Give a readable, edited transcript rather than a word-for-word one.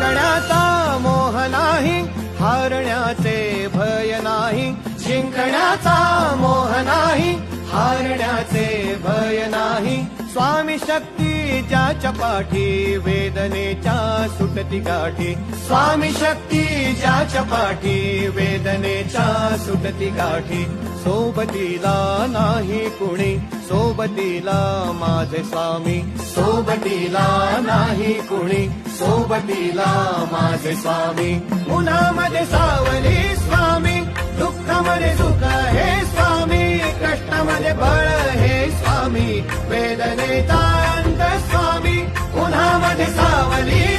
जिंकण्याचा मोह नाही, हारण्याचे भय नाही. जिंकण्याचा मोह नाही, हारण्याचे भय नाही. स्वामी शक्ती ज्याच्या पाठी, वेदनेच्या सुटती गाठी. स्वामी शक्ती ज्याच्या पाठी, वेदनेच्या सुटती गाठी. सोबतीला नाही कुणी, सोबतीला माझे स्वामी. सोबतीला नाही कुणी, सोबतीला माझे स्वामी. उन्हामध्ये सावली स्वामी, दुःखामध्ये सुख हे स्वामी. कष्टामध्ये बळ हे स्वामी, वेदनेचा अंत स्वामी. उन्हामध्ये सावली